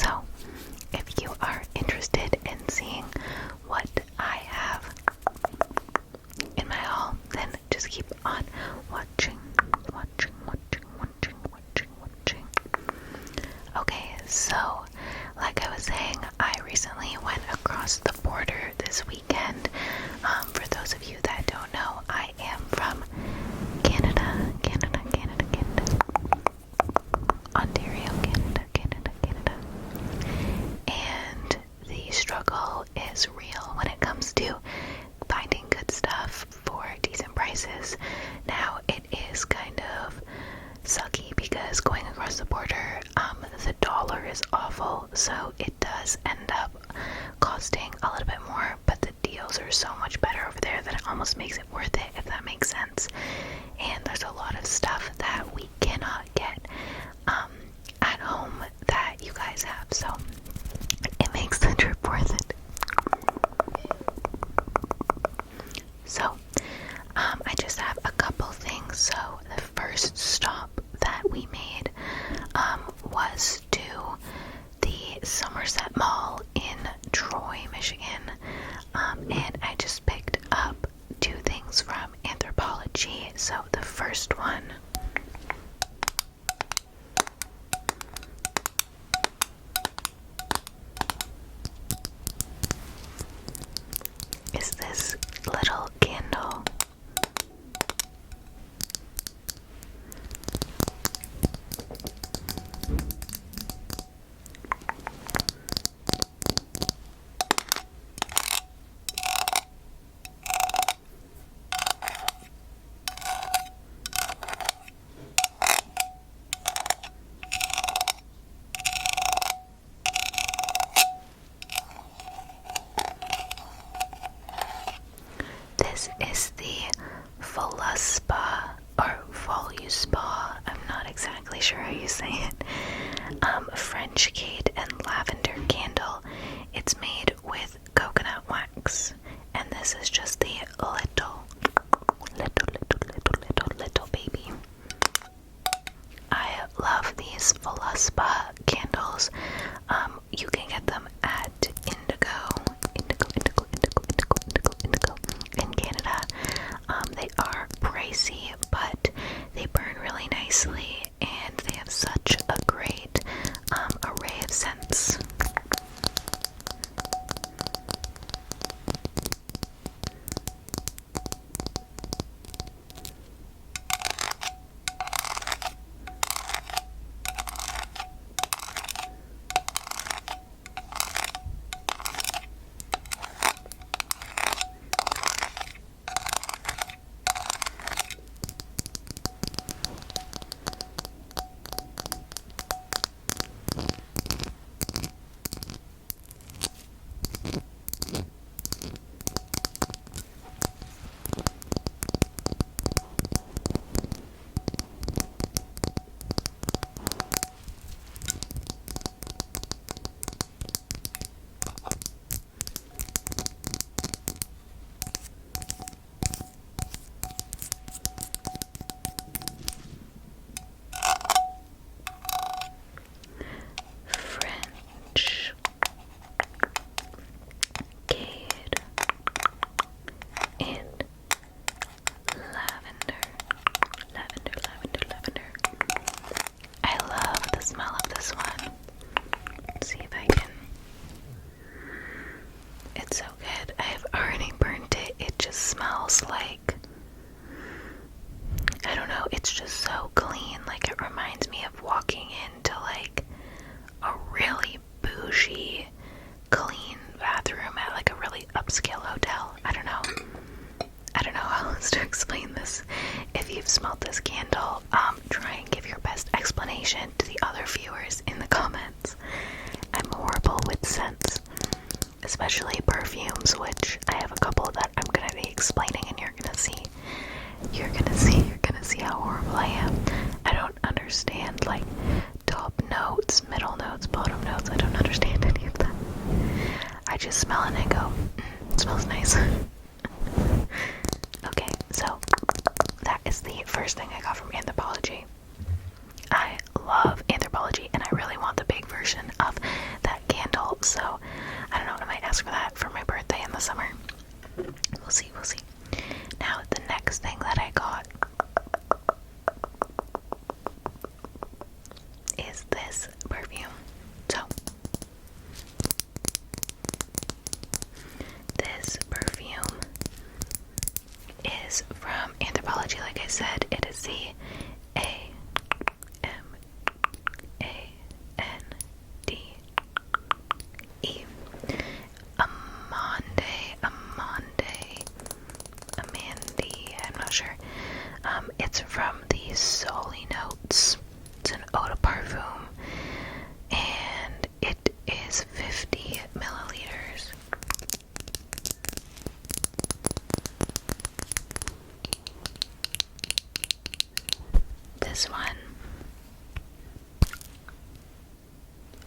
So if you are interested in seeing what I have in my haul, then just keep on watching. Okay, so like I was saying, I recently went across the border this weekend. For those of you that don't know, I am from Canada. Ontario, Canada. And the struggle is real when it comes to finding good stuff for decent prices. Now, it is kind of sucky because going across the border, the dollar is awful, so it does end up costing a little bit more, but the deals are so much better over there that it almost makes it worth it, if that makes sense. And there's a lot of stuff that we cannot get at home that you guys have, so it makes the trip worth it. So I just have a couple things. So the first stop that we made was to the Somerset Mall in Troy, Michigan, and I just picked up two things from Anthropologie. So the first one is this little candle. This is the Voluspa or Voluspa, I'm not exactly sure how you say it, French Jade and Lavender candle. It's made with coconut wax, and this is just the little baby. I love these Voluspa candles. You can get them at Indigo in Canada. They are pricey, but they burn really nicely, and they have such a great array of scents. Like, I don't know, it's just so clean. Like, it reminds me of walking into like a really bougie, clean bathroom at like a really upscale hotel. I don't know how else to explain this. If you've smelled this candle, try and give your best explanation to the other viewers in the comments. I'm horrible with scents, especially perfumes, which I have a couple that I'm gonna be explaining, and you're gonna see how horrible I am. I don't understand like top notes, middle notes, bottom notes. I don't understand any of that. I just smell it and I go, it smells nice. Okay, so that is the first thing I got from Anthropologie. I love Anthropologie, and I really want the big version of ask for that for my birthday in the summer. We'll see. Now, the next thing that I got is this perfume. So, this perfume is from Anthropologie. Like I said, it is the AMANDE. Amande, I'm not sure. It's from the Soli Notes. It's an eau de parfum, and it is 50 milliliters. This one,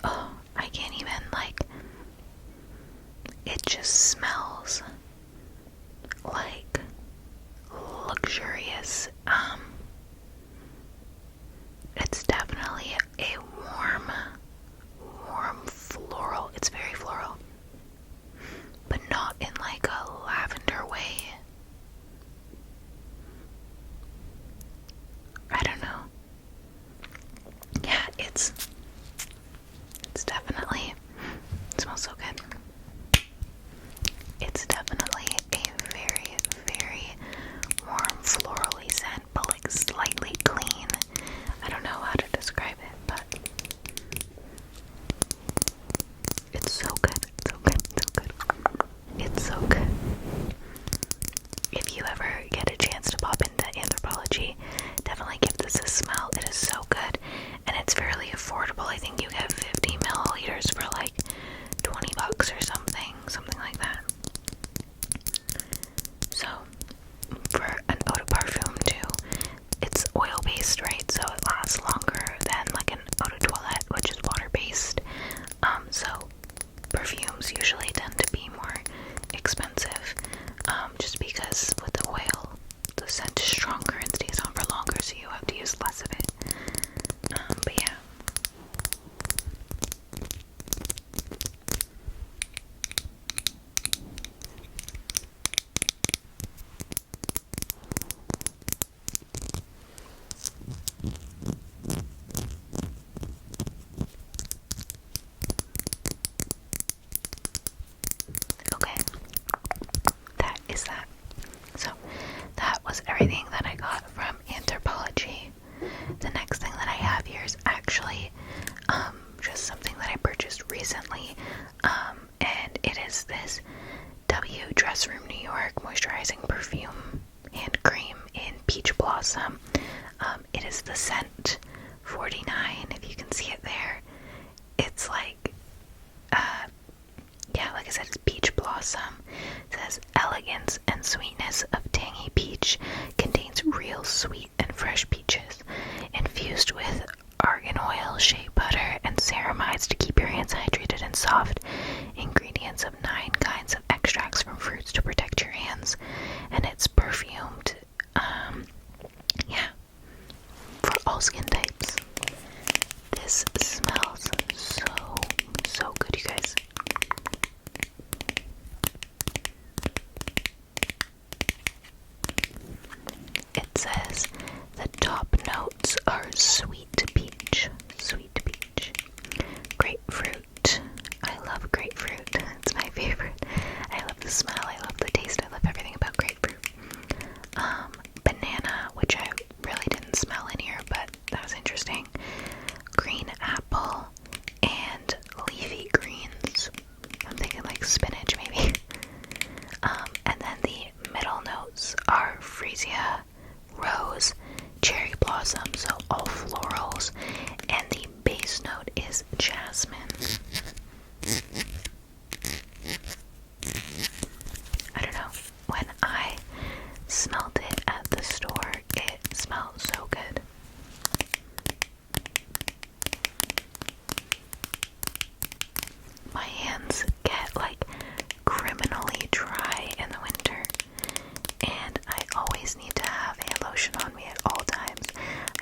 oh, I can't even, like, it just smells like luxurious. It's definitely a warm floral. It's very floral, but not in like a lavender way. I don't know. Yeah, it's definitely, it smells so good. It's definitely a very, very warm florally scent, but like slightly clean. I don't know how to describe it, but it's so good. It's so good. If you ever get a chance to pop into Anthropologie, definitely give this a smell. It is so good, and it's fairly affordable. I think you get 50 milliliters for like $20 or something like that. So, for an eau de parfum too, it's oil-based, right? So it lasts longer than like an eau de toilette, which is water-based. So perfumes usually tend to be more expensive, just because with the oil, the scent is stronger and stays on for longer, so you have to use less of it. But yeah. Okay, that is that. So that was everything that I got from Anthropologie. The next thing that I have here is actually just something that I purchased recently, and it is this W Dress Room New York moisturizing perfume hand cream in Peach Blossom. It is the scent 49, if you can see it there. It's like, yeah, like I said, it's Peach Blossom. It says, elegance and sweetness of tangy peach, contains real sweet and fresh peaches, infused with argan oil, shea butter, and ceramides to keep your hands hydrated and soft. Ingredients of 9 kinds of extracts from fruits to protect your hands, and it's perfumed, yeah, for all skin types. This smells so good, you guys. It says the top notes are sweet peach, grapefruit. I love grapefruit. It's my favorite. I love the smell, I love the taste, I love everything about grapefruit. Banana, which I really didn't smell in here, but that was interesting. Green apple and leafy greens. I'm thinking like spinach maybe. And then the middle notes are freesia, rose, cherry blossom, so all florals, and the base note is jasmine. I don't know, when I smelled it at the store, it smelled so good. My hands get like criminally dry in the winter, and I always need to have hand lotion on me at all times.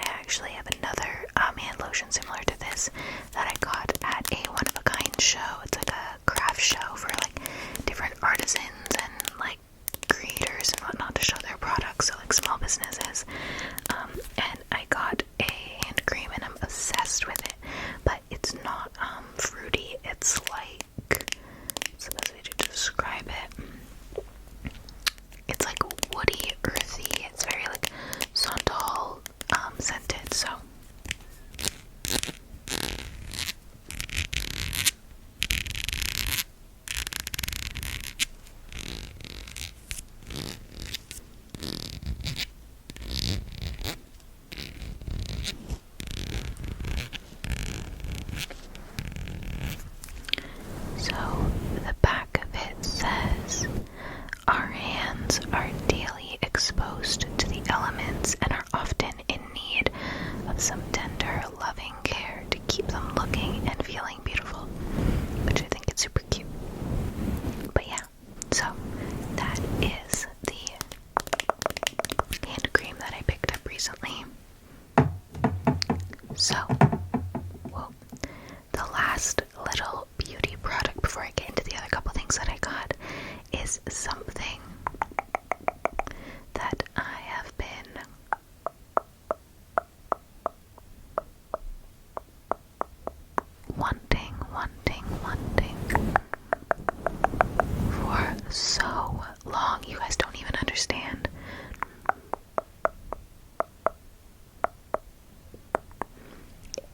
I actually have another hand lotion similar to this that I got at a one-of-a-kind show. It's like a craft show for like business is. And I got a hand cream and I'm obsessed with it, but it's not fruity. It's like, what's the best way to describe it? It's like woody, earthy. It's very like santal scented. So the back of it says, our hands are daily exposed to the elements and are often in need of some tender, loving care to keep them looking and feeling beautiful, which I think is super cute. But yeah, so that is the hand cream that I picked up recently. So, well, the last little beauty product before I get into the other couple things that I got is something that I have been wanting for so long. You guys don't even understand.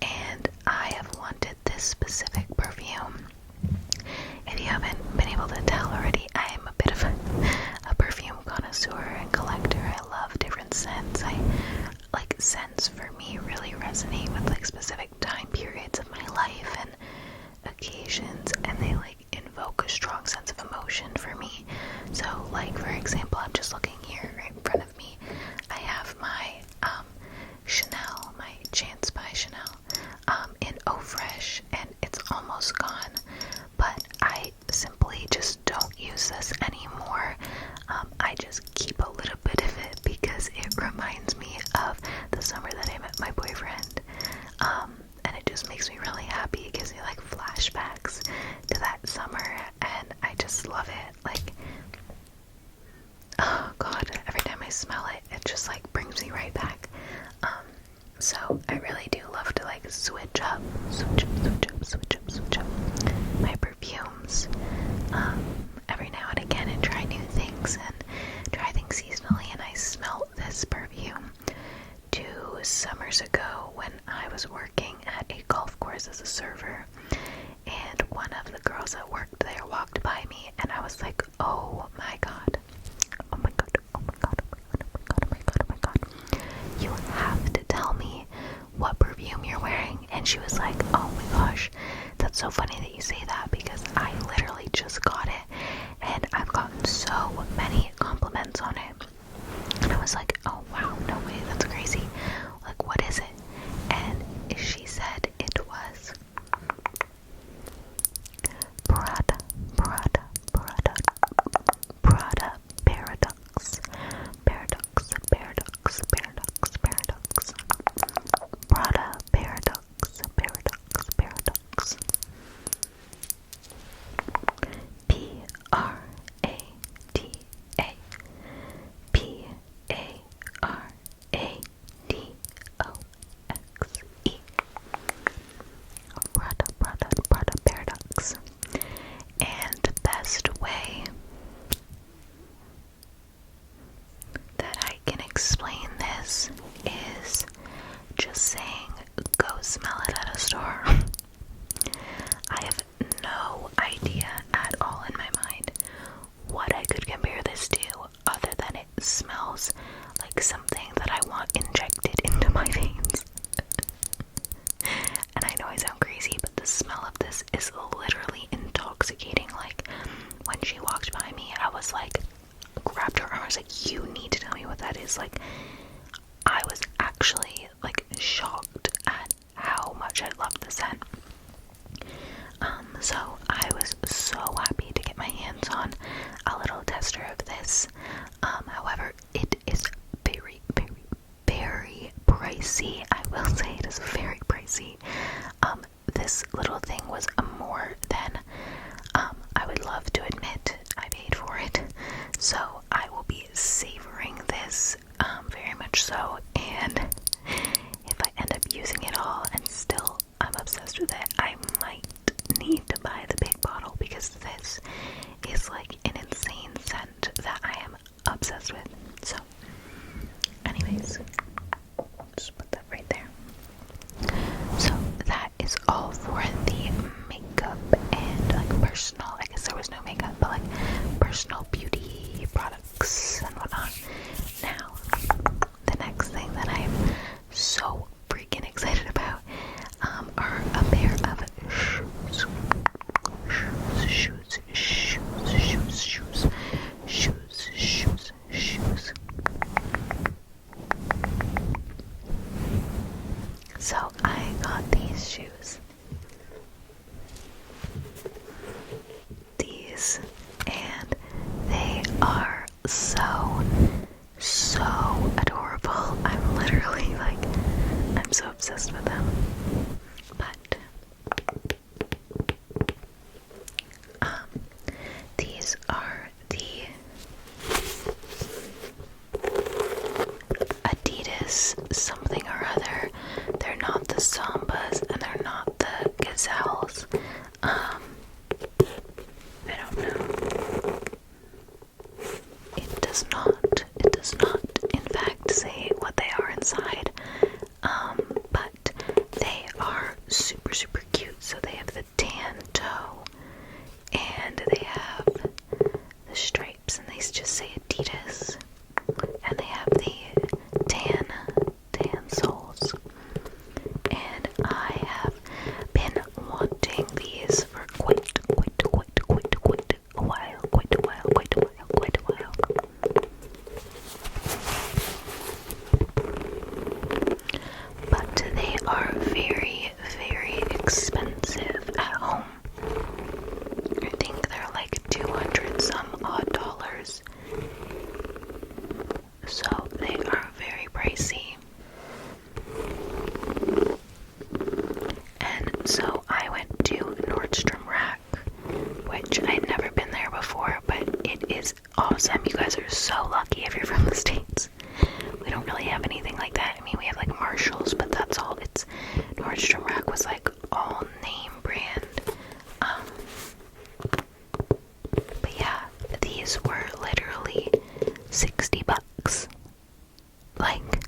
And I have wanted this specific perfume. If you haven't been able to tell already, I am a bit of a perfume connoisseur and collector. I love different scents. Scents for me really resonate with like specific time periods of my life and occasions, and they like invoke a strong sense of emotion for me. So like, for example, I'm just looking here right in front of me. I have my Chanel, my Chance by Chanel in Eau Fraiche, and it's almost gone, but I simply just don't use this anymore. I just keep a little bit of it because it reminds me of the summer that I met my boyfriend, and it just makes me really happy. It gives me like flashbacks to that summer, and I just love it. Like, oh god, every time I smell it, it just like brings me right back. So I really do love to like switch up my perfumes every now and again and try new things and try things seasonally. And I smelled this perfume 2 summers ago when I was working at a golf course as a server, and one of the girls that worked there walked by me, and I was like, oh my god, oh my god, oh my god, oh my god, oh my god, oh my god, oh my god, you have to tell me what perfume you're wearing. And she was like, oh my gosh, that's so funny that you say that, because I literally just got it and I've gotten so many compliments on it. And I was like, oh wow, no way, that's crazy. Like, what is it? And she said it was Prada Paradox. Prada Paradox. Prada Paradox. And the best way that I can explain this is just saying, go smell it at a store. I have no idea at all in my mind what I could compare this to, other than it smells like something that I want injected into my veins. And I know I sound crazy, but the smell of this is literally intoxicating. Like, when she walked by me, I was like, grabbed her arm, I was like, you need to tell me what that is. Like, I was actually like shocked at how much I loved the scent. So I was so happy to get my hands on a little tester of this. However, it is very, very, very pricey. I will say it is very pricey. This little thing was more than I would love to admit I paid for it. So I will be savoring this very these, and they are so adorable. I'm literally like, I'm so obsessed with them. But these are the Adidas something or other. They're not the Sambas and they're not the Gazelles. I don't know. It does not in fact say what they are inside. But they are super cute. So they have the tan toe and they have the stripes, and they just say Adidas, and they have the tan soles. And I have been wanting these for quite a while. But they are very expensive at home. I think they're like 200 some odd dollars. So they are very pricey. And so I went to Nordstrom Rack, which I'd never been there before, but it is awesome. You guys are so lucky if you're from the States. We don't really have anything like that. I mean, we have like Marshalls, but that's all. It's Nordstrom Rack was like all name brand. But yeah, these were literally $60. Like,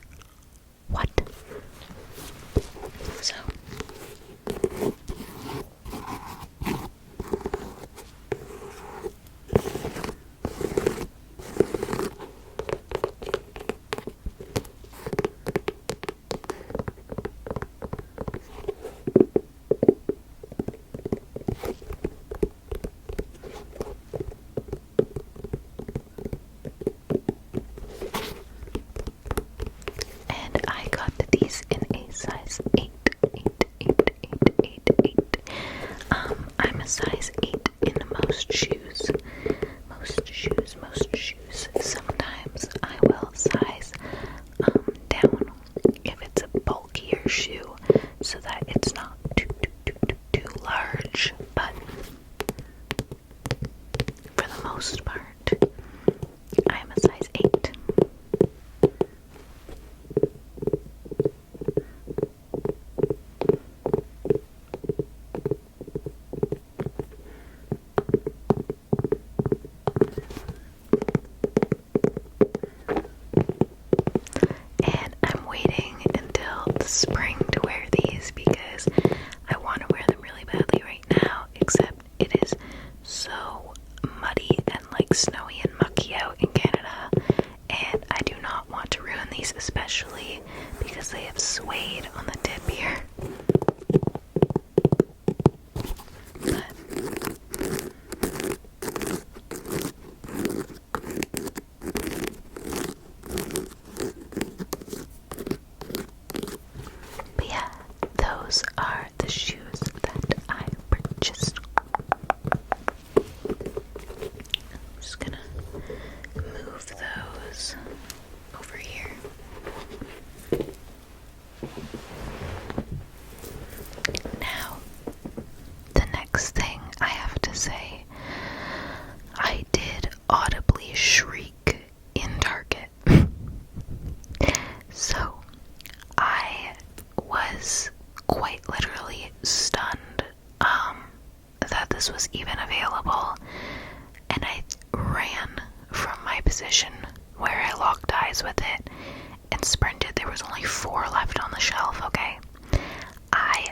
what? So and I got these in a size 8. I'm a size 8 in most shoes. Most shoes. Sometimes I will size down if it's a bulkier shoe so that it's not too large. But for the most part, I'm a size 8. And I'm waiting until the spring to wear these because I want to wear them really badly right now, except it is so muddy and like snowy and mucky out in Canada, and I do not want to ruin these, especially because they have suede on the tip here. But yeah, those are the shoes that I purchased. I'm just gonna move those over here. Now, the next thing I have to say, I did audibly shriek in Target. So, I was quite literally stunned that this was even available, and I ran from my position where I locked eyes with it and sprinted. There was only 4 left on the shelf, okay? I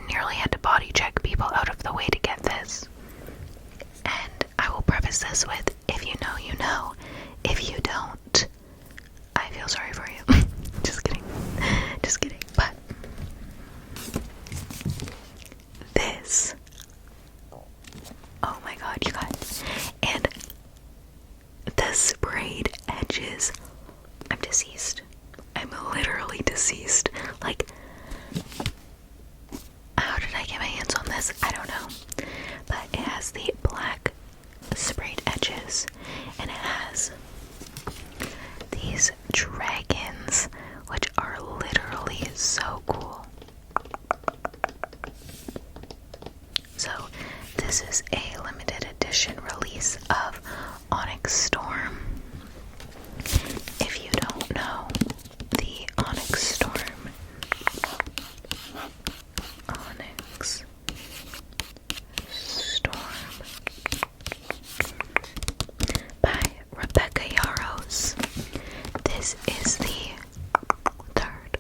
nearly had to body check people out of the way to get this. And I will preface this with, if you know, you know. If you don't, I feel sorry for you. Just kidding. But this, oh my god, you guys. And the sprayed edges, I'm deceased. I'm literally deceased. Like, how did I get my hands on this? I don't know. this is a limited edition release of Onyx Storm. If you don't know, the Onyx Storm by Rebecca Yarros. This is the third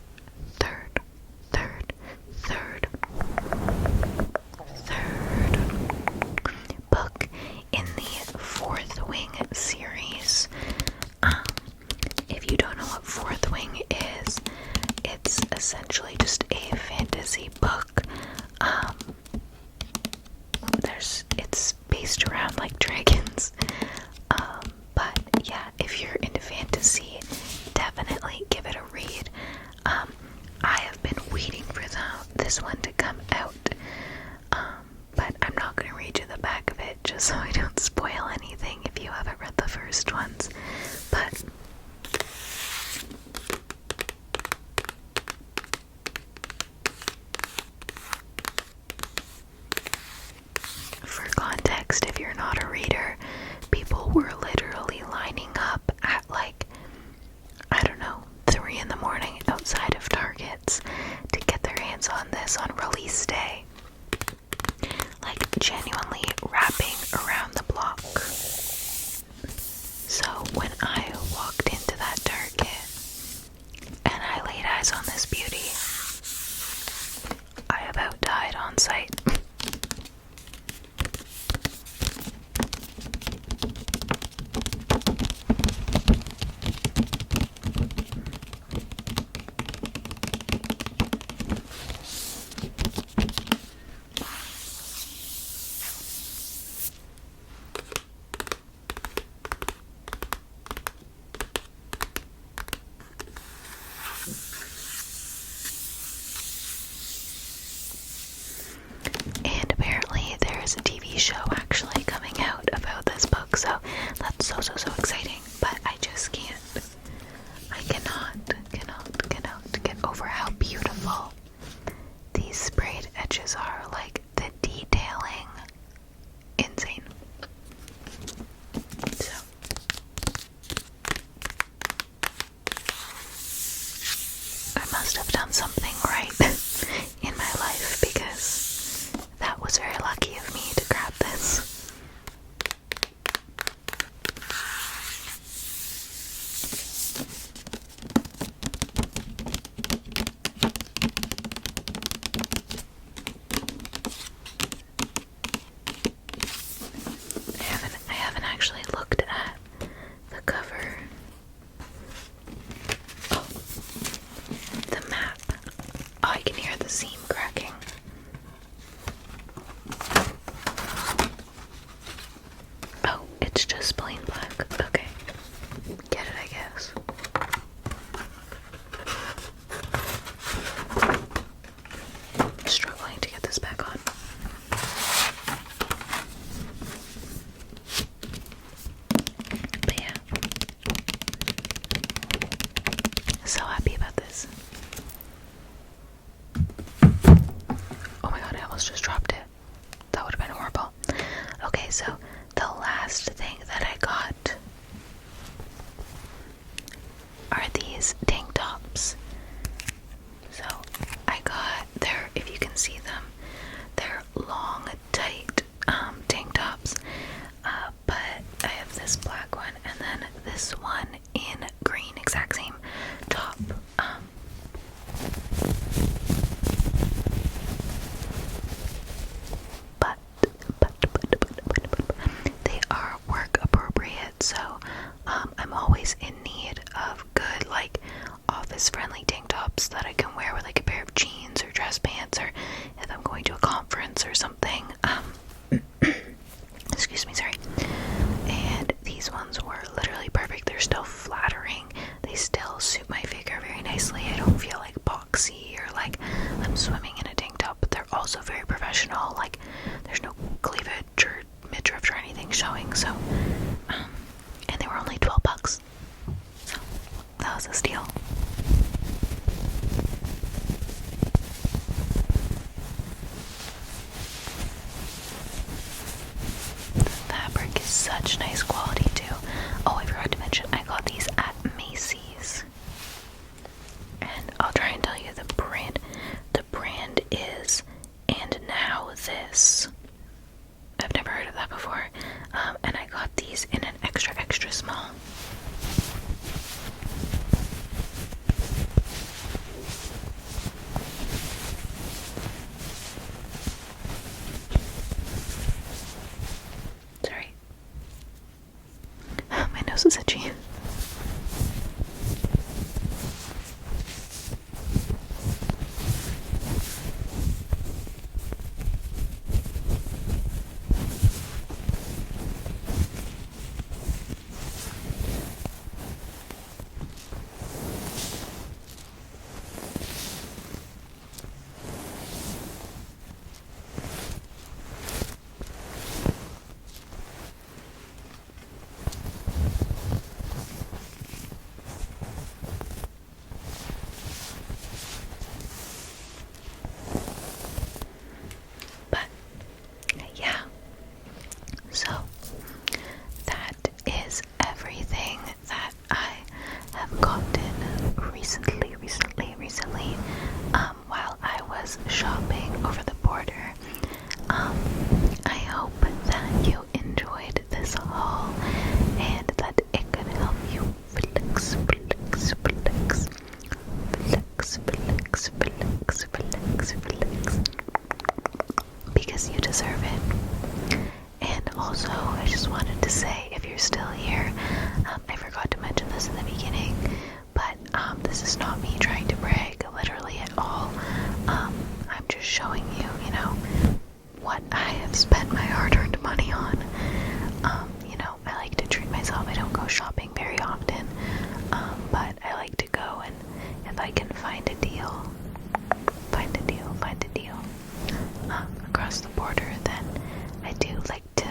book in the Fourth Wing series. If you don't know what Fourth Wing is, it's essentially just a fantasy book. It's based around like dragons. But yeah, if you're into fantasy, definitely give it a read. I have been waiting for this one to come out. But I'm not going to read you the back of it just so I don't spoil anything if you haven't read the first ones. But for context, if you're not a reader, people were literally lining up at like, I don't know, 3 in the morning outside of Targets to get their hands on this on release day. Like genuinely wrapping around the block. So when I walked into that Target and I laid eyes on this beauty, I about died on sight. There's a TV show actually coming out about this book, so that's so exciting. But I just can't. I cannot get over how beautiful these sprayed edges are. Like the detailing, insane. So I must have done something right in my life, because that was very lucky of me to grab this. I haven't actually looked at the cover. Oh, the map. Oh, I can hear the seam cracking. Oh, it's just plain black. Okay. Get it, I guess. Struggling to get this back on. But yeah. So happy about this. Oh my god, I almost just dropped it. That would have been horrible. Okay, so the last thing that I got such nice quality too. Oh, I forgot to mention, I got these at Macy's. And I'll try and tell you the brand. The brand is And Now This. I've never heard of that before. And I got these in an extra, extra small. Sorry. My nose is itchy. So that is everything that I have gotten recently, while I was shopping over the border. I hope that you enjoyed this haul and that it could help you flex, because you deserve it. And also, I just wanted to say, if you're still here, I forgot to mention this in the beginning, but this is not me trying to brag literally at all. I'm just showing you, what I have spent my hard-earned money on. I like to treat myself. I don't go shopping very often, but I like to go, and if I can find a deal across the border, then I do like to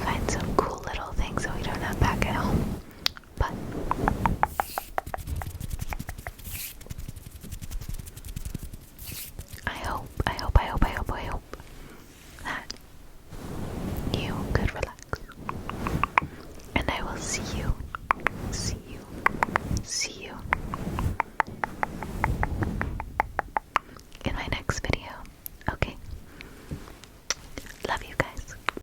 find some cool little things that we don't have back at home. But I hope that you could relax. And I will see you